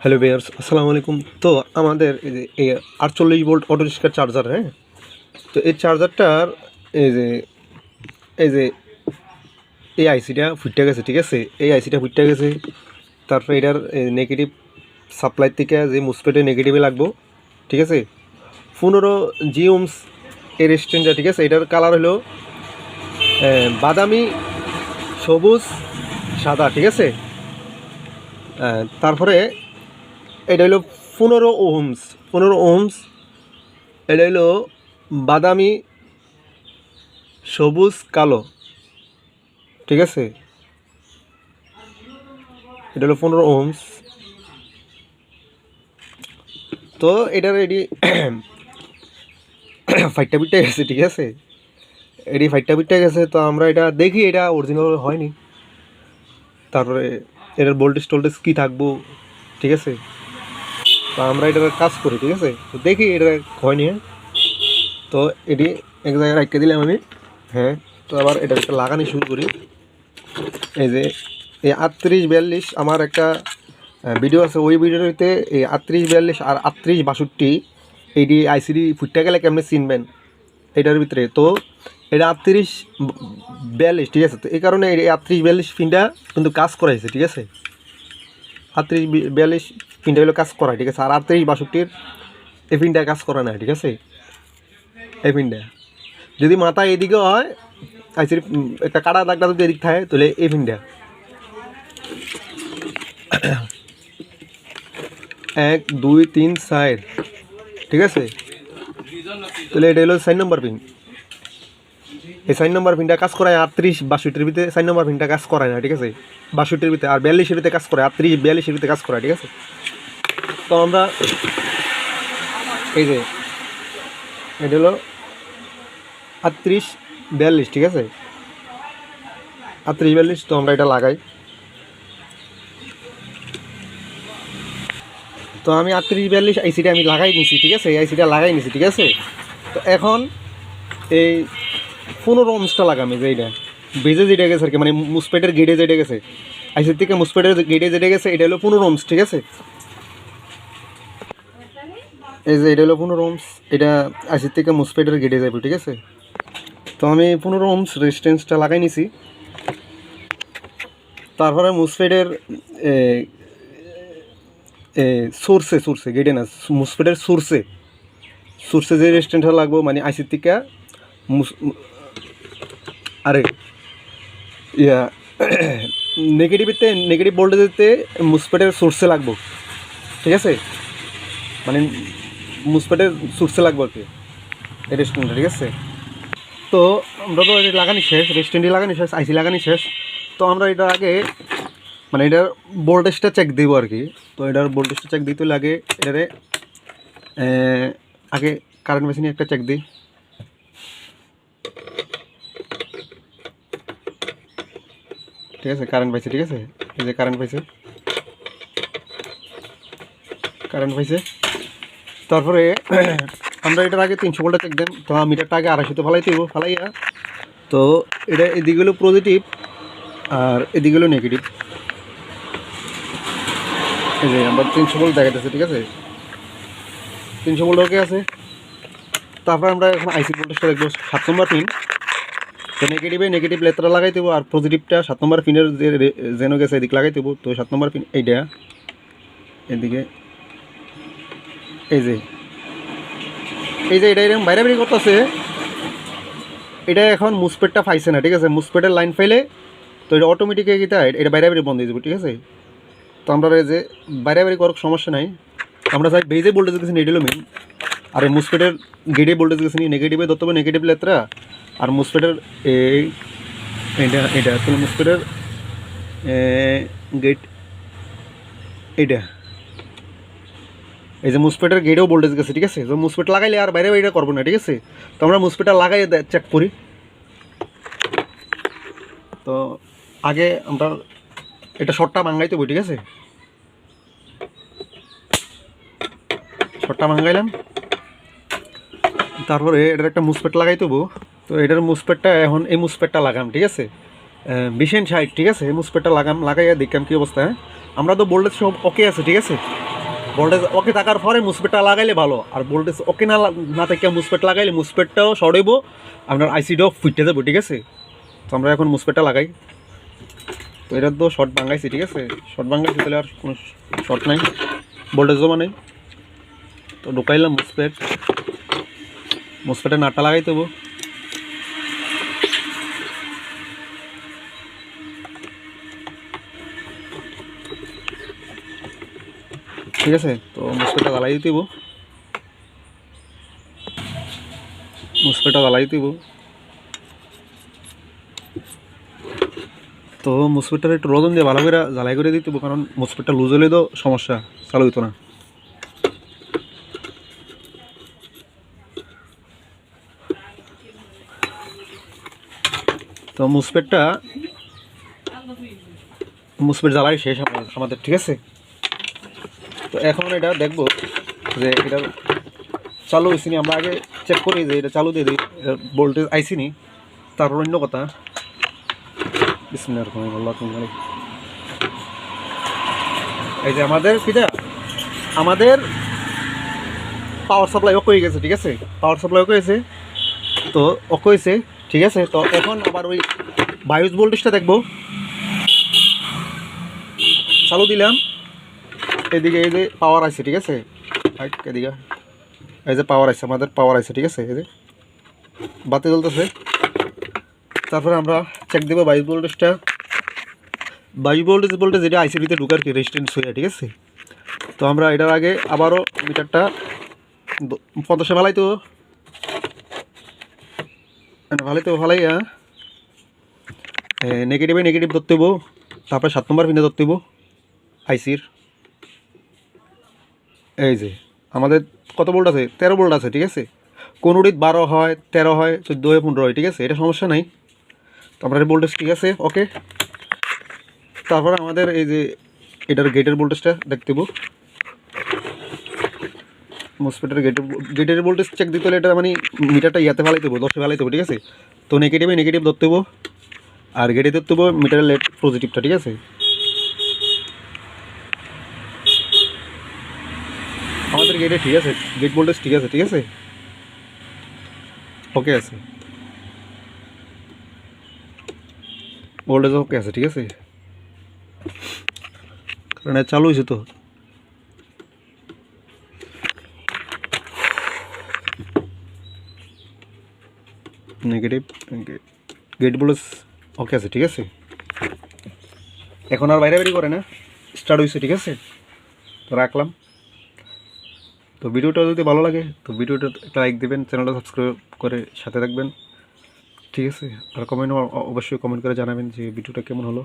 Hello viewers, আসসালামু আলাইকুম। তো আমাদের এই যে এই 48 ভোল্ট অটো রিক্সার চার্জার, হ্যাঁ, তো এই চার্জারটার এই যে এই যে এই আইসিটা ফুটে গেছে, ঠিক আছে। এই আইসিটা ফুটে গেছে, তারপরে এটার নেগেটিভ সাপ্লাই থেকে যে মুসপেটে নেগেটিভে লাগবো, ঠিক আছে। 15 জি ওমস এর রেজিস্ট্যান্সটা, ঠিক আছে। এটার কালার হলো বাদামি, সবুজ, সাদা, ঠিক আছে। তারপরে এটা হলো 15 ওহমস। এটা হলো বাদামি, সবুজ, কালো, ঠিক আছে। এটা হলো 15 ওহমস। তো এটার এটি ফাইটটা পিটটা গেছে, ঠিক আছে। এটি ফাইটটা পিটটা গেছে। তো আমরা এটা দেখি, এটা অরিজিনাল হয়নি। তারপরে এটার ভোল্টেজ টোল্টেজ কী থাকবো, ঠিক আছে। তো আমরা এটার কাজ করি, ঠিক আছে। তো দেখি এটা হয়নি, হ্যাঁ। তো এটি এক জায়গায় রাখতে দিলাম আমি, হ্যাঁ। তো আবার এটা লাগানো শুরু করি। এই যে এই 38-42 আমার একটা ভিডিও আছে, ওই ভিডিওতে এই 38-42 আর 38-62 এইটি আইসিডি ফুটটা গেলে কেমনে চিনবেন এটার ভিতরে। তো এটা 38-42, ঠিক আছে। তো এই কারণে এই 38-42 পিনটা কিন্তু কাজ করাইছে, ঠিক আছে। 38-42 পিনটা হলো কাজ করায়, ঠিক আছে। আর 38-62 এই পিনটা কাজ করে না, ঠিক আছে। এই পিনটা যদি মাথা এদিকে হয়, আইসির একটা কাটা দাগটা যদি এদিক থাকে, তাহলে এই পিনটা 1 2 3 4, ঠিক আছে। তাহলে এটা হলো 4 নম্বর পিন। এই 4 নম্বর পিনটা কাজ করায় 38-62 ভিতরে। 4 নম্বর পিনটা কাজ করায় না, ঠিক আছে। 62 ভিতরে আর 42 ভিতরে কাজ করে, 38-42 ভিতরে কাজ করায়, ঠিক আছে। তো আমরা এই যে এটা হলো 38-42, ঠিক আছে। 38-42। তো আমরা এটা লাগাই। তো আমি 38-42 আইসিটা আমি লাগাই নিছি, ঠিক আছে। এই আইসিটা লাগাই নিছি, ঠিক আছে। তো এখন এই 15 ওহমসটা লাগামি, যে এইটা বেজে যেটা গেছে আর কি, মানে মুসপেটের গেটে যেটা গেছে, আইসির থেকে মুসপেটের গেটে যেটা গেছে, এটা হলো 15 ওহমস, ঠিক আছে। এই যে এটা হলো 15 ওহমস, এটা আইসির থেকে মুসপেটের গেটে যাবে, ঠিক আছে। তো আমি 15 ওহমস রেজিস্ট্যান্সটা লাগাই নিছি। তারপরে মুসপেটের সোর্সে গেটে না, মুসপেটের সোর্সে যে রেজিস্ট্যান্সটা লাগবো, মানে আইসির থেকে আরে ইয়া নেগেটিভ ভোল্টেজেতে মুসপেটের সোর্সে লাগবো, ঠিক আছে। মানে মুসপেটের সোর্সে লাগবো আর কি এই রেজিস্ট্যান্সটা, ঠিক আছে। তো আমরা তো এটা লাগানি শেষ, রেজিস্ট্যান্সটি লাগানি শেষ, আইসি লাগানি শেষ। তো আমরা এটার আগে মানে এটার ভোল্টেজটা চেক দিব আর কি। তো এটার ভোল্টেজটা চেক দিতে লাগে, এটারে আগে কারেন্ট মেশিনে একটা চেক দিই, ঠিক আছে। কারেন্ট পাইছে, ঠিক আছে। এই যে কারেন্ট পাইছে। তারপরে আমরা এটার আগে 300 ভোল্টে চেক দেন। তো মিটারটা আগে 250-তে ফালাইয়া। তো এটা এদিকে হলো পজিটিভ আর এদিকে হলো নেগেটিভ। এই যে আমরা 300 ভোল্ট দেখাইতেছে, ঠিক আছে। 300 ভোল্ট ওকে আছে। তারপর আমরা এখন আইসি ভোল্টেজটা দেখবো 7 নম্বর পিন। তো নেগেটিভ লেটারা লাগাই দেবো, আর পজিটিভটা 7 নম্বর পিনের যে যেন গেছে এদিকে লাগাই দেবো। তো 7 নম্বর পিন এইটা এদিকে, এই যে এটা এরকম বাইরে করতেছে। এটা এখন মুসপেটটা পাইছে না, ঠিক আছে। মুসপেটের লাইন পাইলে তো এটা অটোমেটিক এটা বাইরে বন্ধ হয়ে যাবে, ঠিক আছে। তো আমরা এই যে বাইরে করার সমস্যা নাই। আমরা চাই বেজে ভোল্টেজ গেছি এটা হলো মেন, আর এই মুসপেটের গেটে ভোল্টেজ গেছি নেগেটিভে ধরতে হবে, নেগেটিভ লেত্রা। আর মুসপেটের এটা তো মুসপেটের গেট এইটা, এই যে মুসপেটের গেটেও ভোল্টেজ গেছে, ঠিক আছে। তো মুসপেট লাগাইলে আর বাইরে এটা করবো না, ঠিক আছে। তো আমরা মুসপেটটা লাগাই চেক করি। তো আগে আমরা এটা শর্টটা ভাঙাইতে বই, ঠিক আছে। শর্টটা ভাঙাইলাম, তারপরে এটার একটা মুসপেট লাগাই দেবো। তো এটার মুসপেটটা এখন এই মুসপেটটা লাগাম, ঠিক আছে। 20 60, ঠিক আছে। এই মুসপেটটা লাগাইয়া দেখলাম কী অবস্থা, হ্যাঁ। আমরা তো ভোল্টেজ সব ওকে আছে, ঠিক আছে। ভোল্টেজ ওকে থাকার পরে মুসপেটটা লাগাইলে ভালো, আর ভোল্টেজ ওকে না থেকে মুসপেট লাগাইলে মুসপেটটাও শর্ট হইব, আপনার আইসিটাও ফুটে যাবো, ঠিক আছে। তো আমরা এখন মুসপেটটা লাগাই। তো এটা তো শর্ট ভাঙাইছি, ঠিক আছে, শর্ট ভাঙাইছি, তাহলে আর কোনো শর্ট নাই, ভোল্টেজ জমা নেই। তো ঢুকাইলাম মুসপেটে নাটটা লাগাই দেবো। ঠিক আছে, তো মুসপেটটা জ্বালাই দিতে তো মুসপেটটার একটু রোদন দিয়ে ভালো করে জ্বালাই করে দিতে, কারণ মুসপেটটা লুজ হলে তো সমস্যা, চালু হইতো না। তো মুসপেট জ্বালাই শেষ আমাদের, ঠিক আছে। তো এখন এটা দেখবো যে এটা চালু হয়েছে নি, আমরা আগে চেক করি যে এটা চালু দিয়ে দিই, ভোল্টেজ আইসি নি। তারপর অন্য কথা, এই যে আমাদের পাওয়ার সাপ্লাই অফ হয়ে গেছে, ঠিক আছে, পাওয়ার সাপ্লাই অফ হয়েছে, তো অফ হয়েছে, ঠিক আছে। তো এখন আবার ওই বায়োস ভোল্টেজটা দেখবো, চালু দিলাম, এদিকে এই যে পাওয়ার আছে, ঠিক আছে, এদিকে এই যে পাওয়ার আছে, আমাদের পাওয়ার আছে, ঠিক আছে, এই যে বাতি জ্বলতেছে। তারপরে আমরা চেক দেবো বায়োস ভোল্টেজ এটা আইসির ভিতরে ঢুকার কি রেজিস্ট্যান্স হয়ে, ঠিক আছে। তো আমরা এটার আগে আবারও মিটারটা 50 ভালাইতো ভালাইয়া নেগেটিভ ধরতে হইব, তারপরে 7 নম্বর পিনে ধরতে হইব আইসির। এই যে আমাদের কত ভোল্ট আছে, 13 ভোল্ট আছে, ঠিক আছে। কোনোটির 12 হয়, 13 হয়, 14 হয়, 15 হয়, ঠিক আছে, এটা সমস্যা নাই। তো আমরা ভোল্টেজ ঠিক আছে, ওকে। তারপরে আমাদের এই যে এটার গেটের ভোল্টেজটা দেখতে হইব, মুসপেটের গেটের ভোল্টেজ চেক দিতে হলে এটা মানে মিটারটা ইয়াতে ফেলাইতে হবো, 10 ফেলাইতে হবো, ঠিক আছে। তো নেগেটিভ ধরতে হবো, আর গেটে ধরতে হবো মিটারের লেট পজিটিভটা, ঠিক আছে। আমাদের গেটে ঠিক আছে, গেট ভোল্টেজ ঠিক আছে, ঠিক আছে, ওকে আছে, ভোল্টেজ ওকে আছে, ঠিক আছে, কারণ চালু হয়েছে তো। নেগেটিভ গেট ভোল্টেজ ওকে আছে, ঠিক আছে। এখন আর বাইরে করে না, স্টার্ট হয়েছে, ঠিক আছে। তো রাখলাম। তো ভিডিওটা যদি ভালো লাগে তো ভিডিওটা একটা লাইক দেবেন, চ্যানেলটা সাবস্ক্রাইব করে সাথে থাকবেন, ঠিক আছে। আর অবশ্যই কমেন্ট করে জানাবেন যে ভিডিওটা কেমন হলো।